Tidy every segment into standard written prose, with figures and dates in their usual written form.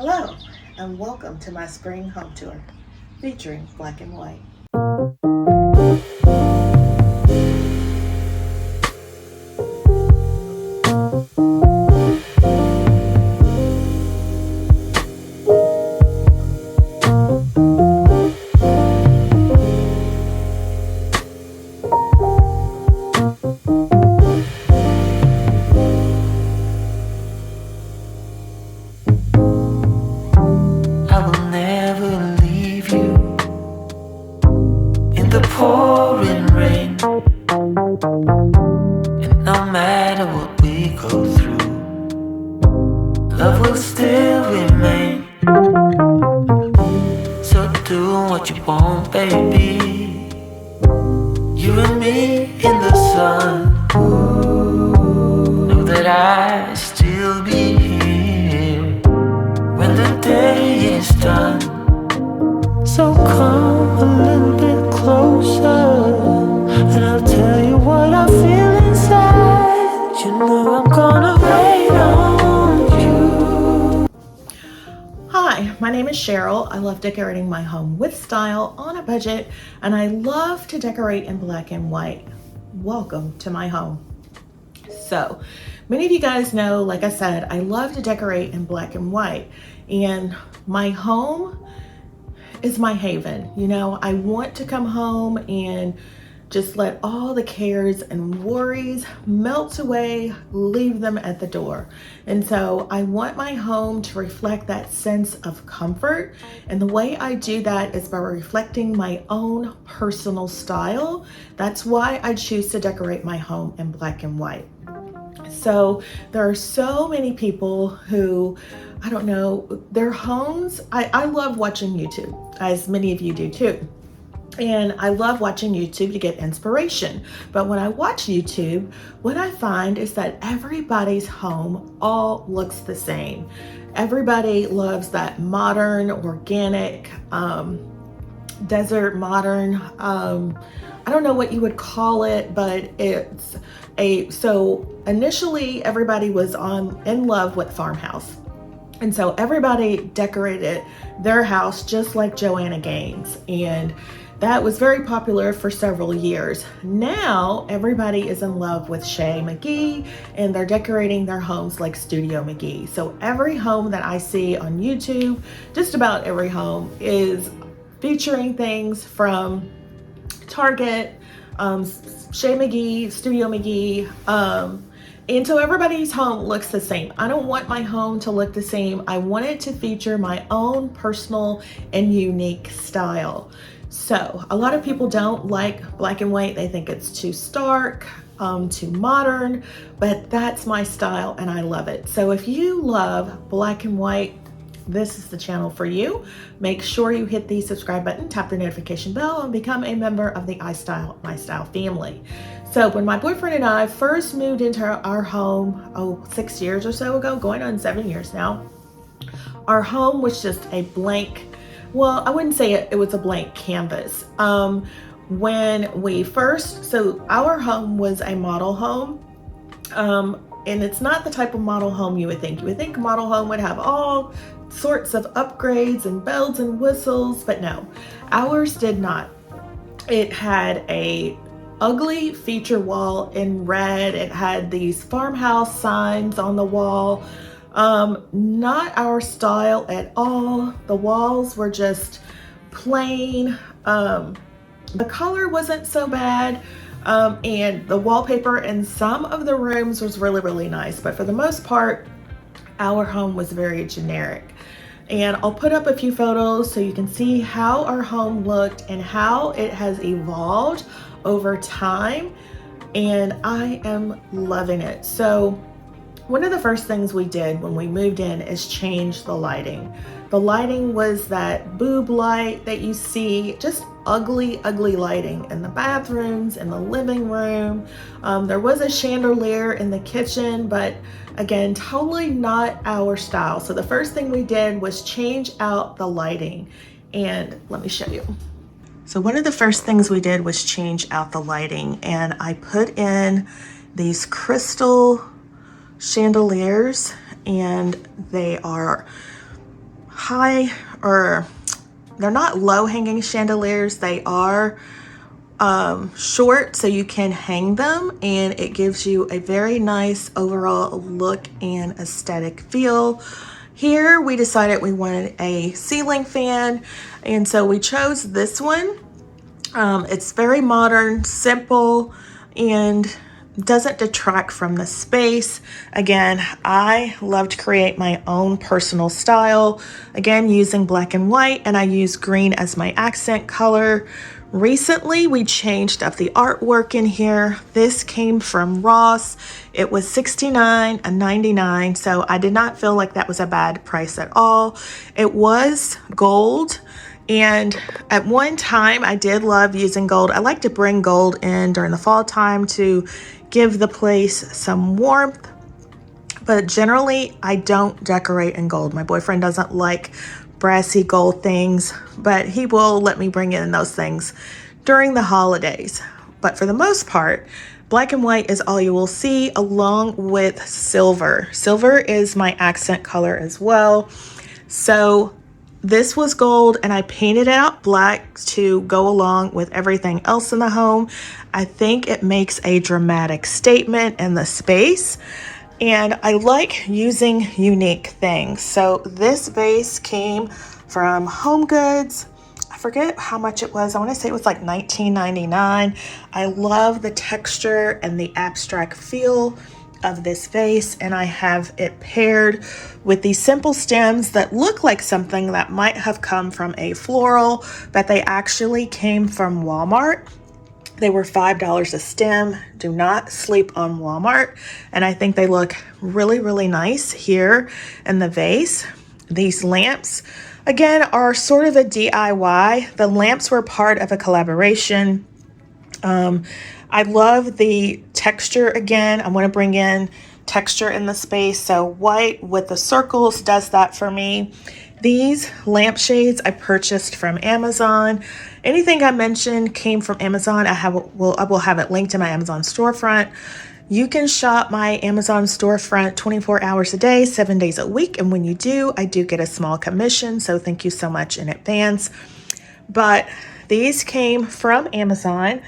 Hello, and welcome to my spring home tour featuring black and white. I will never leave you in the pouring rain. And no matter what we go through, love will still remain. So do what you want, baby. You and me in the sun. Know that I still be here when the day is done. So come a little bit closer, and I'll tell you what I feel inside. You know I'm gonna wait on you. Hi, my name is Cheryl. I love decorating my home with style on a budget, and I love to decorate in black and white. Welcome to my home. So, many of you guys know, like I said, I love to decorate in black and white, and my home is my haven. You know, I want to come home and just let all the cares and worries melt away, leave them at the door. And so I want my home to reflect that sense of comfort. And the way I do that is by reflecting my own personal style. That's why I choose to decorate my home in black and white. So there are so many people who, I don't know, their homes, I love watching YouTube, as many of you do too. And I love watching YouTube to get inspiration. But when I watch YouTube, what I find is that everybody's home all looks the same. Everybody loves that modern, organic, desert modern, I don't know what you would call it, but it's so initially everybody was in love with farmhouse. And so everybody decorated their house just like Joanna Gaines. And that was very popular for several years. Now everybody is in love with Shay McGee, and they're decorating their homes like Studio McGee. So every home that I see on YouTube, just about every home, is featuring things from Target, Shay McGee, Studio McGee, and so everybody's home looks the same. I don't want my home to look the same. I want it to feature my own personal and unique style. So a lot of people don't like black and white. They think it's too stark, too modern, but that's my style and I love it. So if you love black and white, this is the channel for you. Make sure you hit the subscribe button, tap the notification bell, and become a member of the iStylEMYSTYLE family. So when my boyfriend and I first moved into our home, 6 years or so ago, going on 7 years now, our home was just a blank, well, I wouldn't say it was a blank canvas. When we first, so our home was a model home, and it's not the type of model home you would think. You would think a model home would have all sorts of upgrades and bells and whistles, but no, ours did not. It had a ugly feature wall in red. It had these farmhouse signs on the wall. Not our style at all. The walls were just plain. The color wasn't so bad. And the wallpaper in some of the rooms was really, really nice. But for the most part, our home was very generic. And I'll put up a few photos so you can see how our home looked and how it has evolved over time. And I am loving it. So one of the first things we did when we moved in is change the lighting. The lighting was that boob light that you see, just ugly lighting in the bathrooms, in the living room. There was a chandelier in the kitchen, but again, totally not our style. So the first thing we did was change out the lighting. And let me show you. So one of the first things we did was change out the lighting, and I put in these crystal chandeliers, and they are high, or they're not low hanging chandeliers. They are short, so you can hang them, and it gives you a very nice overall look and aesthetic feel. Here we decided we wanted a ceiling fan, and so we chose this one. It's very modern, simple, and doesn't detract from the space. Again, I love to create my own personal style, again using black and white, and I use green as my accent color. Recently we changed up the artwork in here. This came from Ross. It was $69.99, so I did not feel like that was a bad price at all. It was gold, and at one time I did love using gold. I like to bring gold in during the fall time to give the place some warmth, but generally I don't decorate in gold. My boyfriend doesn't like brassy gold things, but he will let me bring in those things during the holidays. But for the most part, black and white is all you will see, along with silver. Silver is my accent color as well. So this was gold, and I painted it out black to go along with everything else in the home. I think it makes a dramatic statement in the space, and I like using unique things. So this vase came from Home Goods. I forget how much it was. I want to say it was like $19.99. I love the texture and the abstract feel of this vase, and I have it paired with these simple stems that look like something that might have come from a floral, but they actually came from Walmart. They were $5 a stem. Do not sleep on Walmart. And I think they look really, really nice here in the vase. These lamps, again, are sort of a DIY. The lamps were part of a collaboration. I love the texture. Again, I want to bring in texture in the space. So white with the circles does that for me. These lampshades I purchased from Amazon. Anything I mentioned came from Amazon. I will have it linked to my Amazon storefront. You can shop my Amazon storefront 24 hours a day, 7 days a week. And when you do, I do get a small commission. So thank you so much in advance. But these came from Amazon.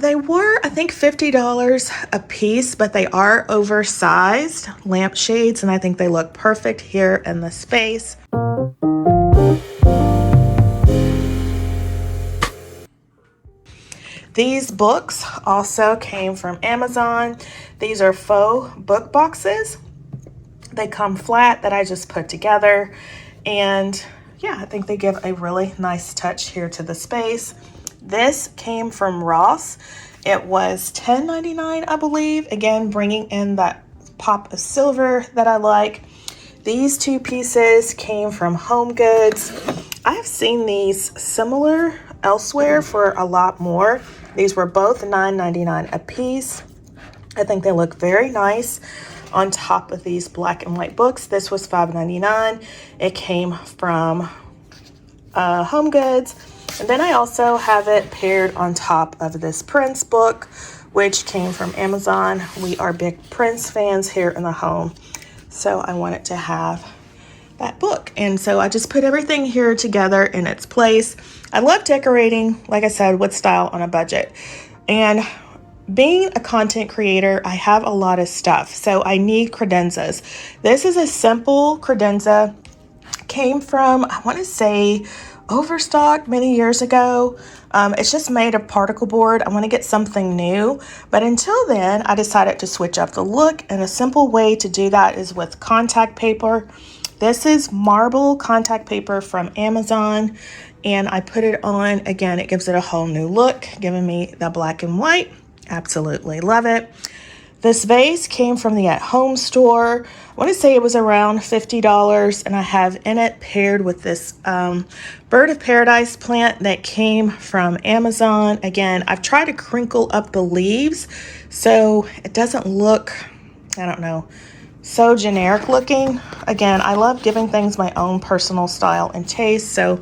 They were, I think, $50 a piece, but they are oversized lampshades, and I think they look perfect here in the space. These books also came from Amazon. These are faux book boxes. They come flat that I just put together, and yeah, I think they give a really nice touch here to the space. This came from Ross. It was $10.99, I believe. Again, bringing in that pop of silver that I like. These two pieces came from Home Goods. I've seen these similar elsewhere for a lot more. These were both $9.99 a piece. I think they look very nice on top of these black and white books. This was $5.99. It came from Home Goods. And then I also have it paired on top of this Prince book, which came from Amazon. We are big Prince fans here in the home, so I wanted to have that book. And so I just put everything here together in its place. I love decorating, like I said, with style on a budget. And being a content creator, I have a lot of stuff, so I need credenzas. This is a simple credenza. Came from, I want to say, Overstock many years ago. It's just made of particle board. I want to get something new, but until then I decided to switch up the look, and a simple way to do that is with contact paper. This is marble contact paper from Amazon, and I put it on. Again, it gives it a whole new look, giving me the black and white. Absolutely love it. This vase came from the At Home store. I want to say it was around $50, and I have in it paired with this Bird of Paradise plant that came from Amazon. Again, I've tried to crinkle up the leaves so it doesn't look, I don't know, so generic looking. Again, I love giving things my own personal style and taste, so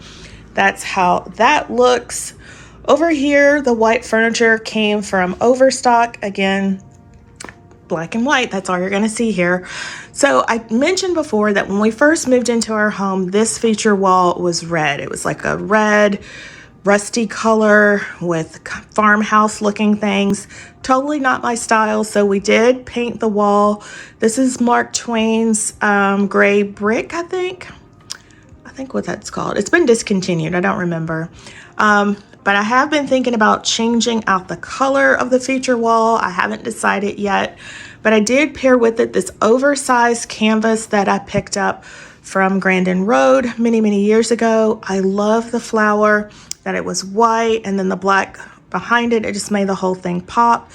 that's how that looks. Over here, the white furniture came from Overstock. Again, black and white, that's all you're going to see here. So I mentioned before that when we first moved into our home, this feature wall was red. It was like a red, rusty color with farmhouse looking things. Totally not my style, so we did paint the wall. This is Mark Twain's gray brick, I think what that's called. It's been discontinued, I don't remember. But I have been thinking about changing out the color of the feature wall. I haven't decided yet, but I did pair with it this oversized canvas that I picked up from Grandin Road many, many years ago. I love the flower, that it was white, and then the black behind it. It just made the whole thing pop.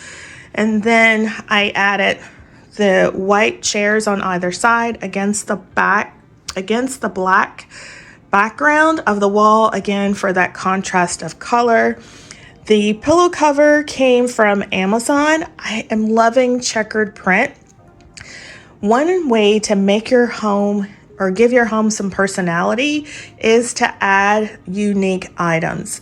And then I added the white chairs on either side against the black background of the wall, again for that contrast of color. The pillow cover came from Amazon. I am loving checkered print. One way to make your home or give your home some personality is to add unique items.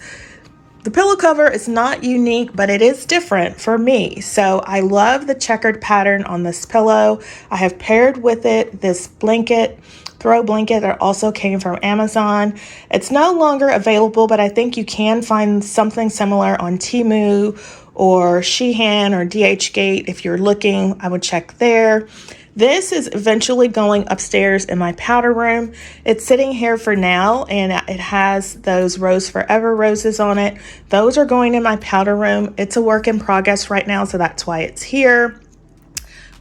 The pillow cover is not unique, but it is different for me. So I love the checkered pattern on this pillow. I have paired with it this throw blanket that also came from Amazon. It's no longer available, but I think you can find something similar on Temu or Shein or DHgate. If you're looking, I would check there. This is eventually going upstairs in my powder room. It's sitting here for now, and it has those Rose Forever roses on it. Those are going in my powder room. It's a work in progress right now, so that's why it's here.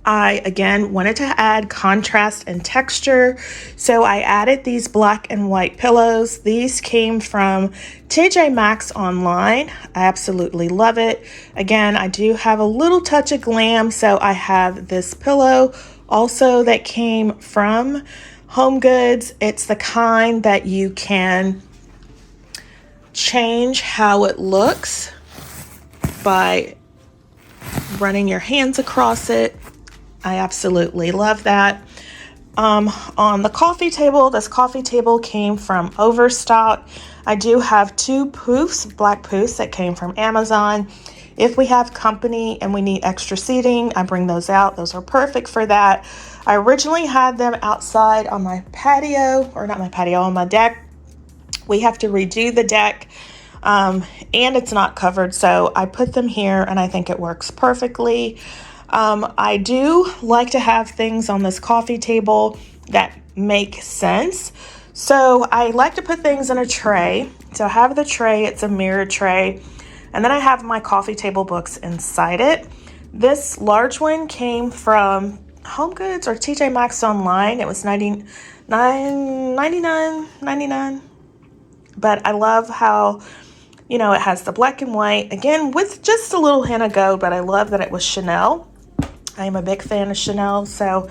I, again, wanted to add contrast and texture, so I added these black and white pillows. These came from TJ Maxx online. I absolutely love it. Again, I do have a little touch of glam, so I have this pillow also that came from Home Goods. It's the kind that you can change how it looks by running your hands across it. I absolutely love that. On the coffee table, this coffee table came from Overstock. I do have two poofs, black poofs that came from Amazon. If we have company and we need extra seating, I bring those out. Those are perfect for that. I originally had them outside on my patio, or not my patio, on my deck. We have to redo the deck, and it's not covered, so I put them here, and I think it works perfectly. I do like to have things on this coffee table that make sense. So I like to put things in a tray. So I have the tray, it's a mirror tray. And then I have my coffee table books inside it. This large one came from Home Goods or TJ Maxx online. It was $99.99. But I love how, it has the black and white, again, with just a little hint of gold, but I love that it was Chanel. I am a big fan of Chanel, so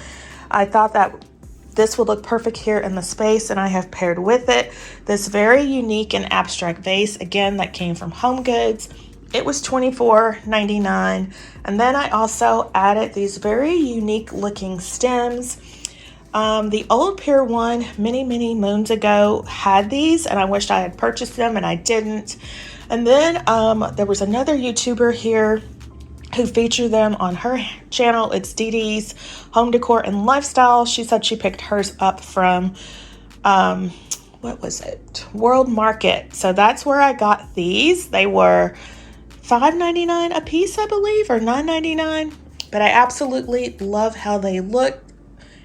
I thought that this would look perfect here in the space, and I have paired with it this very unique and abstract vase, again, that came from Home Goods. It was $24.99, and then I also added these very unique looking stems. The old Pier 1 many moons ago had these, and I wished I had purchased them, and I didn't. And then there was another YouTuber here who featured them on her channel. It's Dee Dee's Home Decor and Lifestyle. She said she picked hers up from, World Market. So that's where I got these. They were $5.99 a piece, I believe, or $9.99. But I absolutely love how they look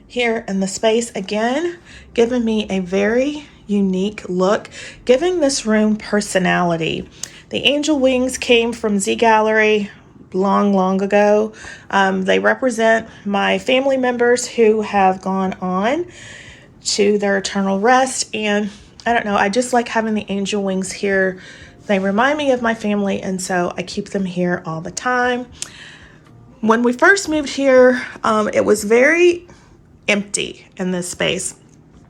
here in the space. Again, giving me a very unique look, giving this room personality. The angel wings came from Z Gallery long ago. They represent my family members who have gone on to their eternal rest, and I don't know, I just like having the angel wings here. They remind me of my family, and so I keep them here all the time. When we first moved here, it was very empty in this space.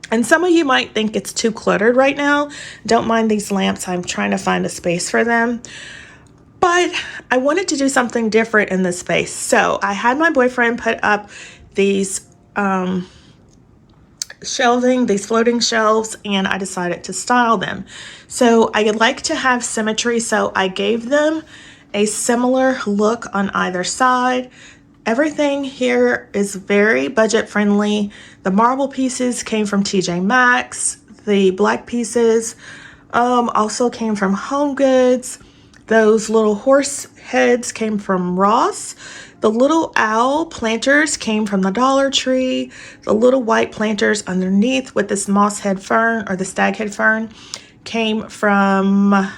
And some of you might think it's too cluttered right now. Don't mind these lamps. I'm trying to find a space for them. But I wanted to do something different in this space. So I had my boyfriend put up these shelving, these floating shelves, and I decided to style them. So I like to have symmetry, so I gave them a similar look on either side. Everything here is very budget friendly. The marble pieces came from TJ Maxx. The black pieces also came from Home Goods. Those little horse heads came from Ross. The little owl planters came from the Dollar Tree. The little white planters underneath with this moss head fern or the stag head fern came from,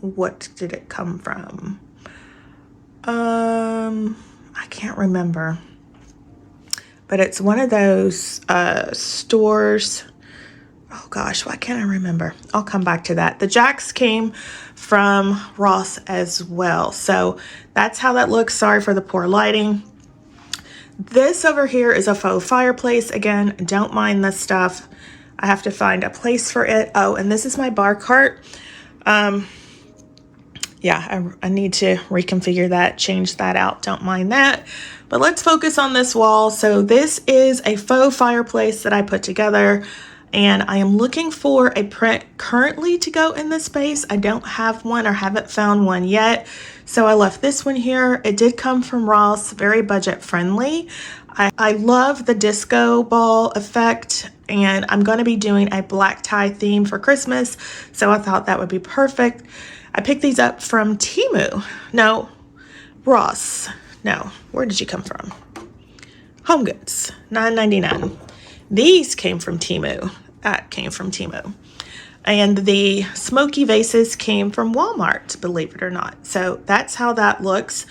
what did it come from? I can't remember, but it's one of those stores. Oh gosh, why can't I remember? I'll come back to that. The jacks came from Ross as well. So that's how that looks. Sorry for the poor lighting. This over here is a faux fireplace. Again, don't mind this stuff. I have to find a place for it. Oh, and this is my bar cart. Yeah, I need to reconfigure that, change that out. Don't mind that. But let's focus on this wall. So this is a faux fireplace that I put together, and I am looking for a print currently to go in this space. I don't have one or haven't found one yet. So I left this one here. It did come from Ross, very budget friendly. I love the disco ball effect, and I'm going to be doing a black tie theme for Christmas. So I thought that would be perfect. I picked these up from Temu. No, Ross. No, where did you come from? Home Goods, $9.99. These came from Temu. That came from Temu. And the smoky vases came from Walmart, believe it or not. So that's how that looks.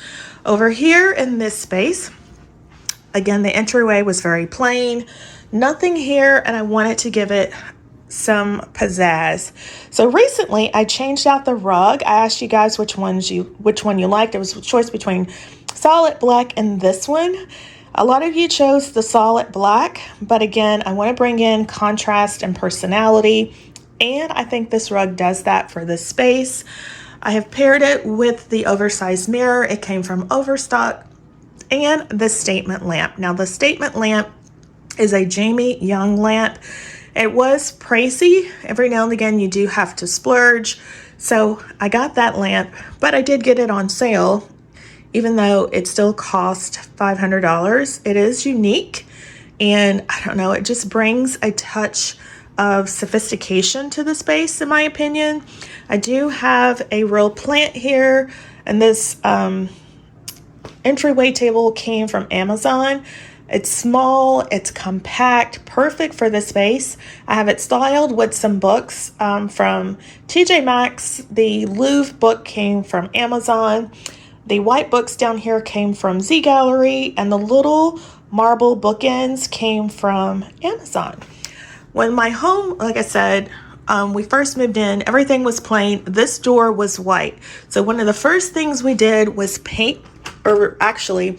Over here in this space, again, the entryway was very plain. Nothing here, and I wanted to give it some pizzazz. So recently I changed out the rug. I asked you guys which one you liked. It was a choice between solid black and this one. A lot of you chose the solid black, but again, I want to bring in contrast and personality, and I think this rug does that for this space. I have paired it with the oversized mirror. It came from Overstock, and the statement lamp. Now the statement lamp is a Jamie Young lamp. It was pricey. Every now and again you do have to splurge. So I got that lamp, but I did get it on sale. Even though it still cost $500, it is unique. And I don't know, it just brings a touch of sophistication to the space, in my opinion. I do have a real plant here, and this entryway table came from Amazon. It's small, it's compact, perfect for the space. I have it styled with some books from TJ Maxx. The Louvre book came from Amazon. The white books down here came from Z Gallery, and the little marble bookends came from Amazon. When my home, like I said, we first moved in, everything was plain. This door was white. So one of the first things we did was paint, or actually,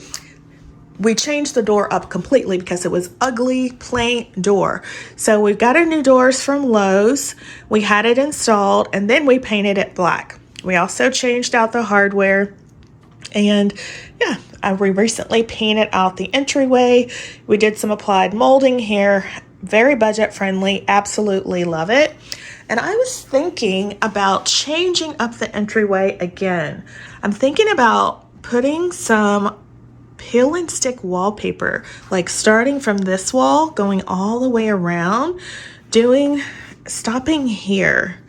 we changed the door up completely because it was ugly, plain door. So we've got our new doors from Lowe's. We had it installed, and then we painted it black. We also changed out the hardware. And yeah, we recently painted out the entryway. We did some applied molding here. Very budget friendly. Absolutely love it. And I was thinking about changing up the entryway again. I'm thinking about putting some peel and stick wallpaper, like starting from this wall, going all the way around, stopping here.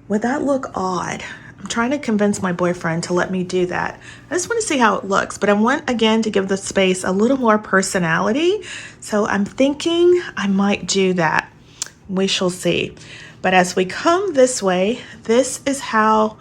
Would that look odd? I'm trying to convince my boyfriend to let me do that. I just want to see how it looks, but I want, again, to give the space a little more personality. So I'm thinking I might do that. We shall see. But as we come this way, this is how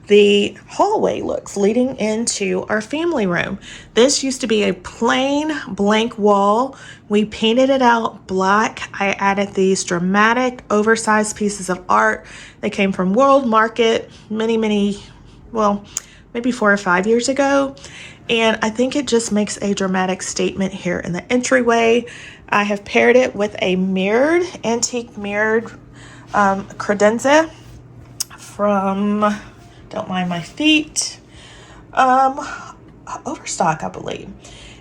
the hallway looks leading into our family room. This used to be a plain blank wall. We painted it out black. I added these dramatic oversized pieces of art. They came from World Market maybe 4 or 5 years ago. And I think it just makes a dramatic statement here in the entryway. I have paired it with a antique mirrored credenza from, don't mind my feet, Overstock, I believe.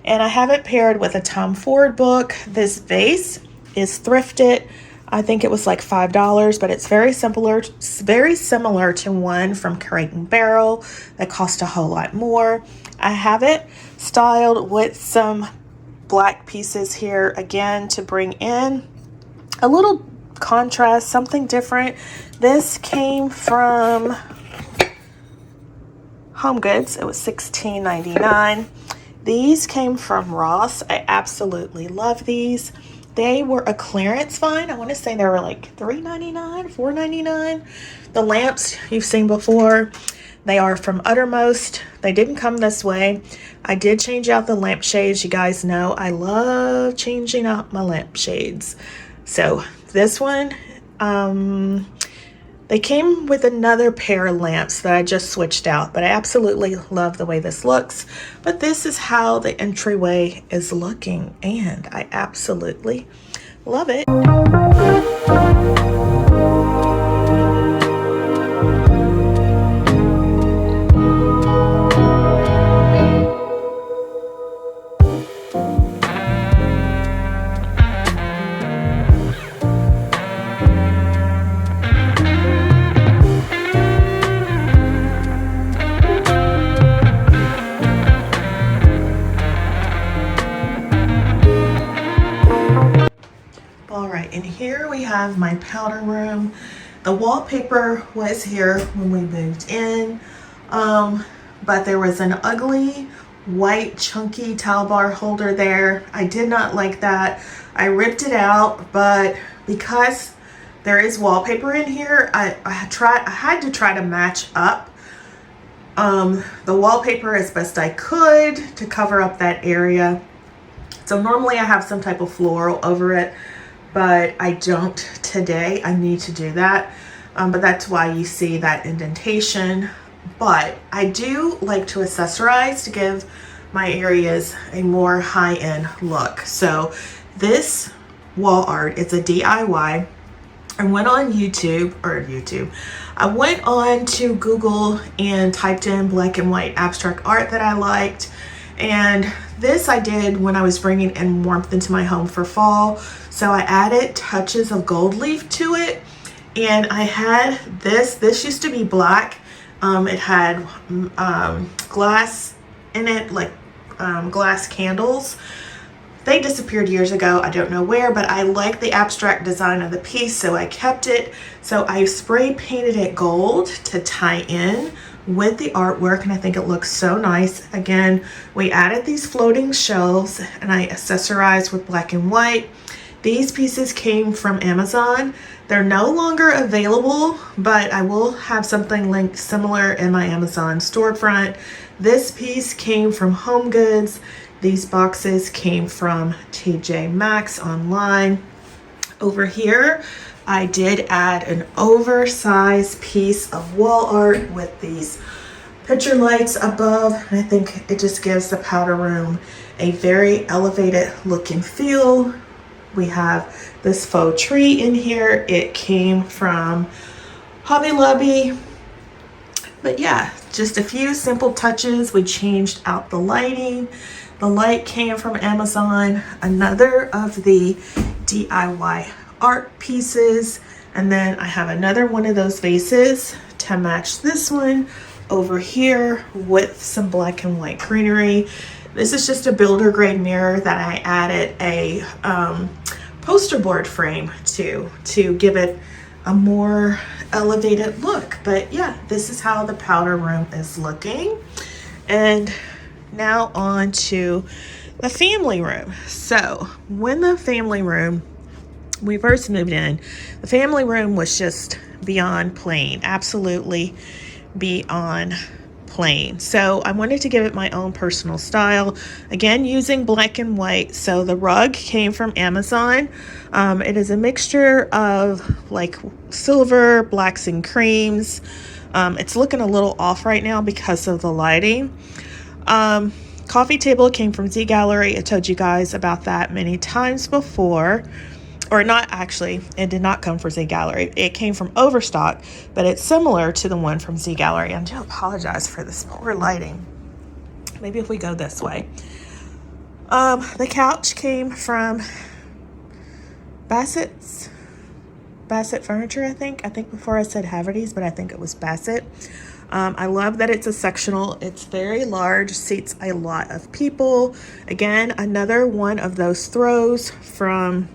And I have it paired with a Tom Ford book. This vase is thrifted. I think it was like $5, but it's very similar to one from Crate and Barrel that cost a whole lot more. I have it styled with some black pieces here again to bring in a little contrast, something different. This came from Home Goods. It was $16.99. These came from Ross. I absolutely love these. They were a clearance find. I want to say they were like $3.99, $4.99. The lamps you've seen before. They are from Uttermost. They didn't come this way. I did change out the lampshades. You guys know I love changing out my lampshades. So this one, they came with another pair of lamps that I just switched out, but I absolutely love the way this looks. But this is how the entryway is looking, and I absolutely love it. And here we have my powder room. The wallpaper was here when we moved in, but there was an ugly white chunky towel bar holder there. I did not like that. I ripped it out, but because there is wallpaper in here, I had to try to match up the wallpaper as best I could to cover up that area. So normally I have some type of floral over it, but I don't today. I need to do that. But that's why you see that indentation. But I do like to accessorize to give my areas a more high-end look. So this wall art, it's a DIY. I went on I went on to Google and typed in black and white abstract art that I liked. And this I did when I was bringing in warmth into my home for fall. So I added touches of gold leaf to it. And I had this used to be black. It had glass in it, like glass candles. They disappeared years ago. I don't know where, but I like the abstract design of the piece, so I kept it. So I spray painted it gold to tie in with the artwork, and I think it looks so nice. Again, we added these floating shelves, and I accessorized with black and white. These pieces came from Amazon. They're no longer available, but I will have something linked similar in my Amazon storefront. This piece came from Home Goods. These boxes came from TJ Maxx online. Over here, I did add an oversized piece of wall art with these picture lights above. And I think it just gives the powder room a very elevated look and feel. We have this faux tree in here. It came from Hobby Lobby. But yeah, just a few simple touches. We changed out the lighting. The light came from Amazon. Another of the DIY art pieces. And then I have another one of those vases to match this one over here with some black and white greenery. This is just a builder grade mirror that I added a poster board frame to give it a more elevated look. But yeah, this is how the powder room is looking. And now on to the family room. So when the family room, we first moved in, the family room was just beyond plain, absolutely beyond plain. So I wanted to give it my own personal style, again using black and white. So the rug came from Amazon. It is a mixture of like silver, blacks, and creams. It's looking a little off right now because of the lighting. Coffee table came from Z Gallery. I told you guys about that many times before. Or not, actually, it did not come from Z Gallery. It came from Overstock, but it's similar to the one from Z Gallery. I do apologize for this poor lighting. Maybe if we go this way. The couch came from Bassett Furniture, I think. I think before I said Haverty's, but I think it was Bassett. I love that it's a sectional. It's very large, seats a lot of people. Again, another one of those throws from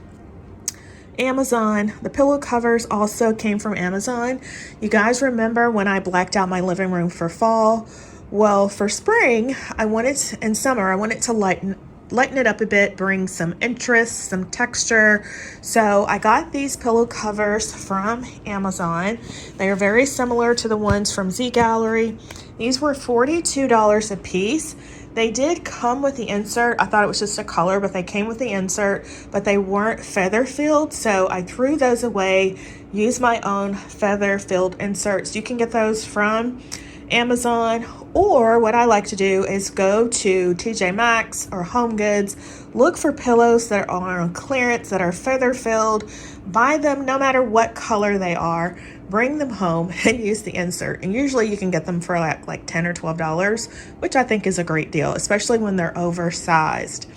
Amazon. The pillow covers also came from Amazon. You guys remember when I blacked out my living room for fall? Well, for spring, in summer, I wanted to lighten it up a bit, bring some interest, some texture. So I got these pillow covers from Amazon. They are very similar to the ones from Z Gallery. These were $42 a piece. They did come with the insert. I thought it was just a color, but they came with the insert, but they weren't feather filled. So I threw those away, used my own feather filled inserts. You can get those from Amazon, or what I like to do is go to TJ Maxx or Home Goods, look for pillows that are on clearance that are feather filled, buy them no matter what color they are, bring them home and use the insert. And usually you can get them for like $10 or $12, which I think is a great deal, especially when they're oversized.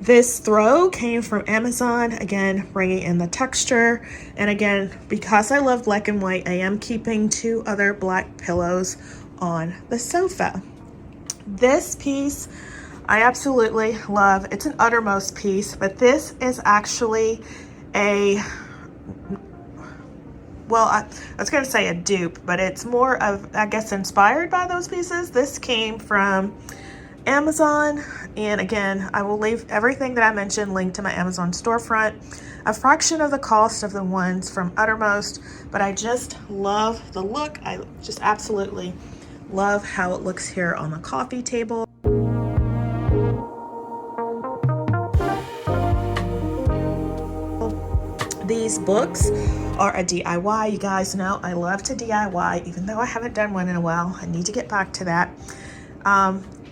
This throw came from Amazon, again, bringing in the texture. And again, because I love black and white, I am keeping 2 other black pillows on the sofa. This piece, I absolutely love. It's an uttermost piece, but this is actually I was going to say a dupe, but it's more of, I guess, inspired by those pieces. This came from Amazon, and again, I will leave everything that I mentioned linked to my Amazon storefront. A fraction of the cost of the ones from Uttermost, but I just love the look. I just absolutely love how it looks here on the coffee table. These books are a DIY. You guys know I love to DIY, even though I haven't done one in a while. I need to get back to that.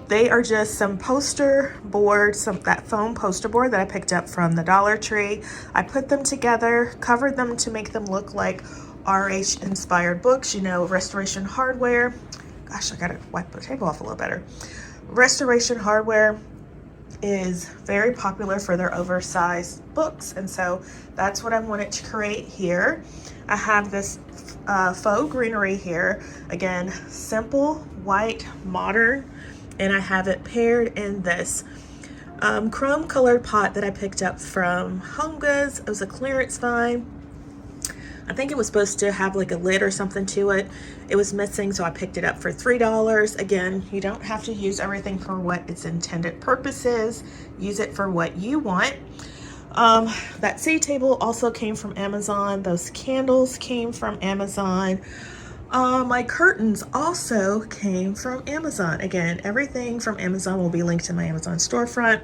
They are just some poster boards, that foam poster board that I picked up from the Dollar Tree. I put them together, covered them to make them look like RH inspired books, you know, Restoration Hardware. Gosh, I gotta wipe the table off a little better. Restoration Hardware is very popular for their oversized books, and so that's what I wanted to create here. I have this faux greenery here. Again, simple, white, modern. And I have it paired in this chrome colored pot that I picked up from Home Goods. It was a clearance find. I think it was supposed to have like a lid or something to it. It was missing, so I picked it up for $3. Again, you don't have to use everything for what its intended purpose is. Use it for what you want. That seat table also came from Amazon. Those candles came from Amazon. My curtains also came from Amazon. Again, everything from Amazon will be linked to my Amazon storefront.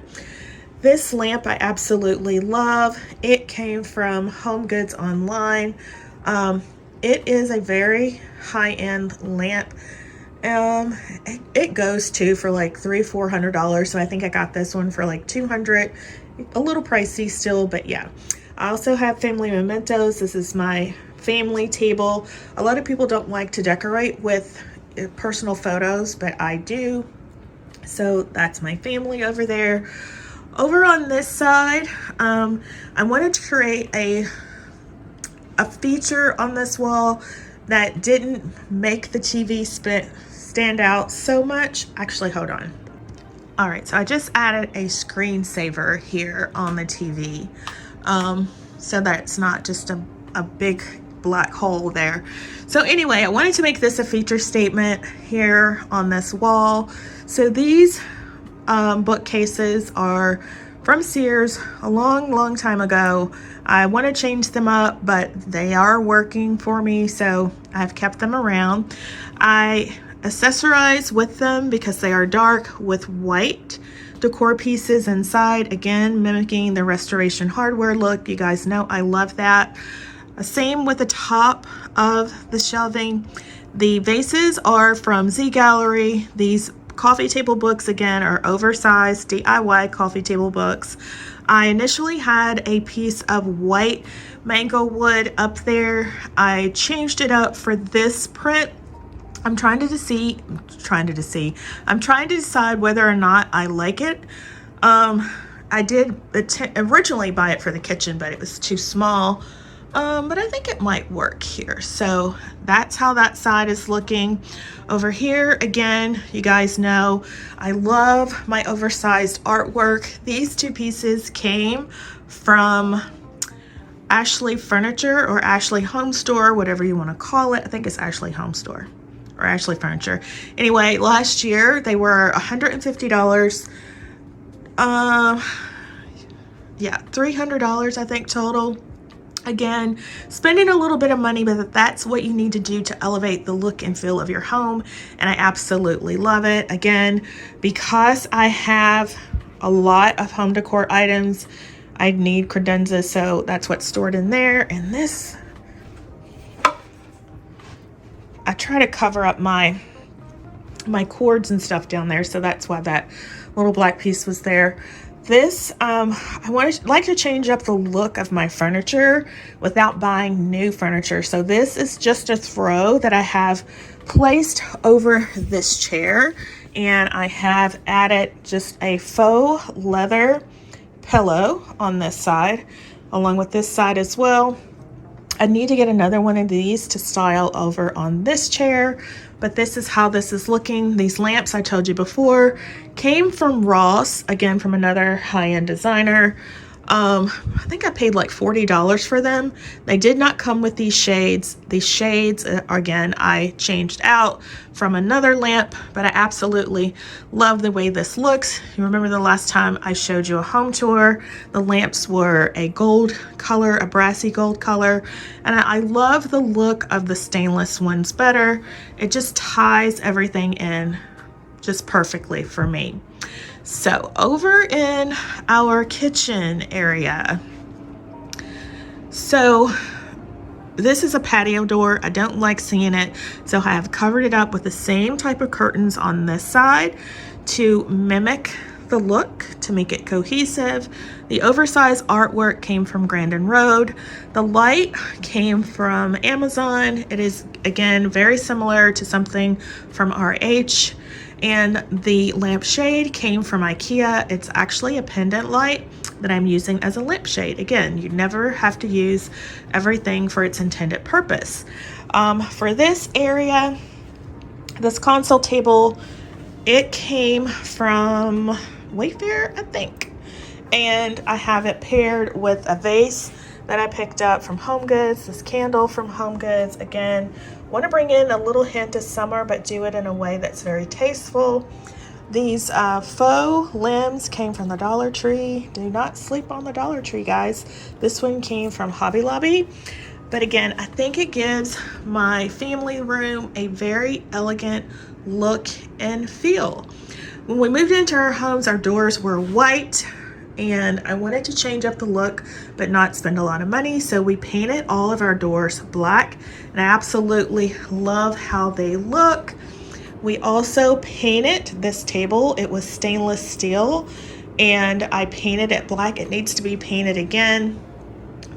This lamp I absolutely love. It came from Home Goods online. It is a very high-end lamp. It goes to for like $300-400, so I think I got this one for like $200. A little pricey still, but yeah. I also have family mementos. This is my family table. A lot of people don't like to decorate with personal photos, but I do. So that's my family over there. Over on this side, I wanted to create a feature on this wall that didn't make the TV stand out so much. Actually, hold on. All right, so I just added a screensaver here on the TV, so that it's not just a big black hole there. So anyway, I wanted to make this a feature statement here on this wall. So these bookcases are from Sears a long time ago. I want to change them up, but they are working for me, so I've kept them around. I accessorize with them because they are dark with white decor pieces inside, again mimicking the Restoration Hardware look. You guys know I love that. Same with the top of the shelving. The vases are from Z Gallery. These coffee table books, again, are oversized DIY coffee table books. I initially had a piece of white mango wood up there. I changed it up for this print. I'm trying to decide whether or not I like it. I did originally buy it for the kitchen, but it was too small. but I think it might work here. So that's how that side is looking. Over here, again, you guys know I love my oversized artwork. These two pieces came from Ashley Furniture or Ashley Home Store, whatever you want to call it. I think it's Ashley Home Store or Ashley Furniture. Anyway, last year they were $150. Yeah, $300 I think total. Again, spending a little bit of money, but that's what you need to do to elevate the look and feel of your home, and I absolutely love it. Again, because I have a lot of home decor items, I need credenza, so that's what's stored in there. And this, I try to cover up my cords and stuff down there, so that's why that little black piece was there. This, I like to change up the look of my furniture without buying new furniture. So this is just a throw that I have placed over this chair, and I have added just a faux leather pillow on this side, along with this side as well. I need to get another one of these to style over on this chair, but this is how this is looking. These lamps, I told you before, came from Ross, again from another high-end designer. I think I paid like $40 for them. They did not come with these shades. These shades, again, I changed out from another lamp, but I absolutely love the way this looks. You remember the last time I showed you a home tour, the lamps were a gold color, a brassy gold color, and I love the look of the stainless ones better. It just ties everything in just perfectly for me. So over in our kitchen area, so this is a patio door. I don't like seeing it, so I have covered it up with the same type of curtains on this side to mimic the look, to make it cohesive. The oversized artwork came from Grandin Road. The light came from Amazon. It is, again, very similar to something from RH. And the lampshade came from IKEA. It's actually a pendant light that I'm using as a lampshade. Again, you never have to use everything for its intended purpose. For this area, this console table, it came from Wayfair, I think. And I have it paired with a vase that I picked up from Home Goods, this candle from Home Goods. Again, want to bring in a little hint of summer, but do it in a way that's very tasteful. These faux limbs came from the Dollar Tree. Do not sleep on the Dollar Tree, guys. This one came from Hobby Lobby. But again, I think it gives my family room a very elegant look and feel. When we moved into our homes, our doors were white, and I wanted to change up the look but not spend a lot of money, so we painted all of our doors black, and I absolutely love how they look. We also painted this table. It was stainless steel, and I painted it black. It needs to be painted again,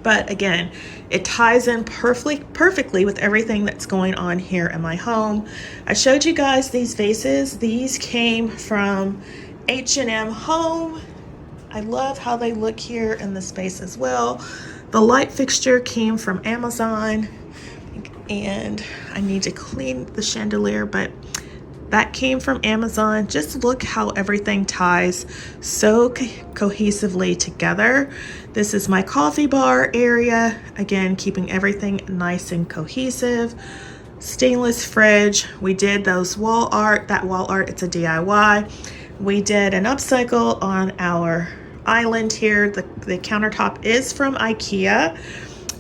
but again, it ties in perfectly with everything that's going on here in my home. I showed you guys these vases. These came from H&M Home. I love how they look here in the space as well. The light fixture came from Amazon, and I need to clean the chandelier, but that came from Amazon. Just look how everything ties so cohesively together. This is my coffee bar area. Again, keeping everything nice and cohesive. Stainless fridge. We did those wall art. That wall art, it's a DIY. We did an upcycle on our island here. The countertop is from IKEA,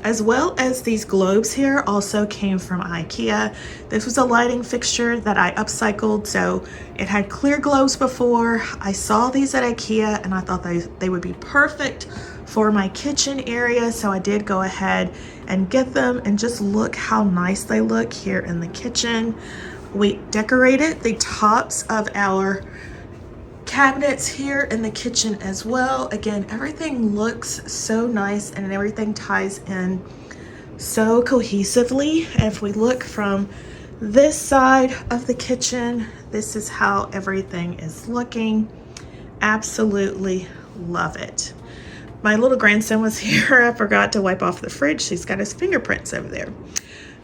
as well as these globes here also came from IKEA. This was a lighting fixture that I upcycled, so it had clear globes before. I saw these at IKEA and I thought they would be perfect for my kitchen area, so I did go ahead and get them, and just look how nice they look here in the kitchen. We decorated the tops of our cabinets here in the kitchen as well. Again, everything looks so nice and everything ties in so cohesively. And if we look from this side of the kitchen, this is how everything is looking. Absolutely love it. My little grandson was here. I forgot to wipe off the fridge. He's got his fingerprints over there.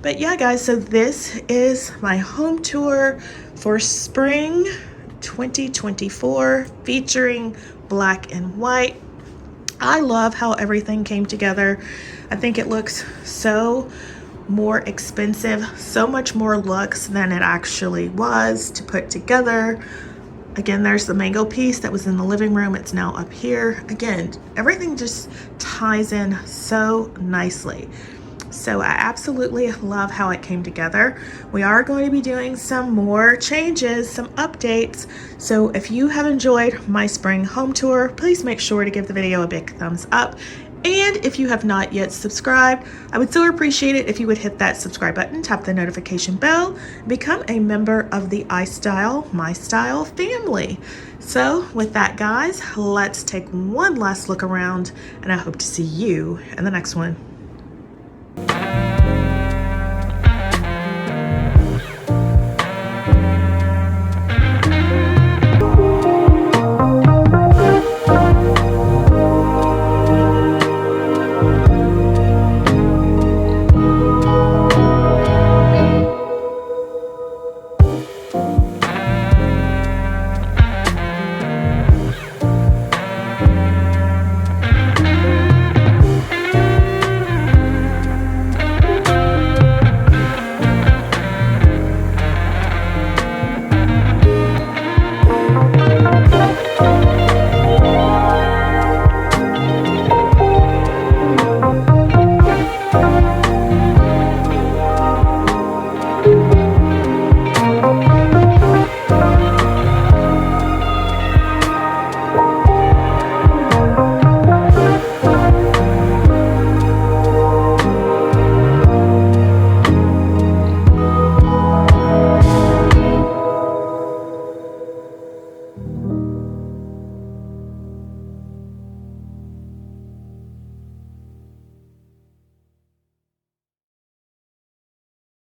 But yeah, guys, so this is my home tour for spring 2024 featuring black and white. I love how everything came together. I think it looks so more expensive, so much more luxe than it actually was to put together. Again, there's the mango piece that was in the living room. It's now up here. Again, everything just ties in so nicely. So I absolutely love how it came together. We are going to be doing some more changes, some updates. So if you have enjoyed my spring home tour, please make sure to give the video a big thumbs up. And if you have not yet subscribed, I would so appreciate it if you would hit that subscribe button, tap the notification bell, become a member of the iStylEMYSTYLE family. So with that, guys, let's take one last look around, and I hope to see you in the next one.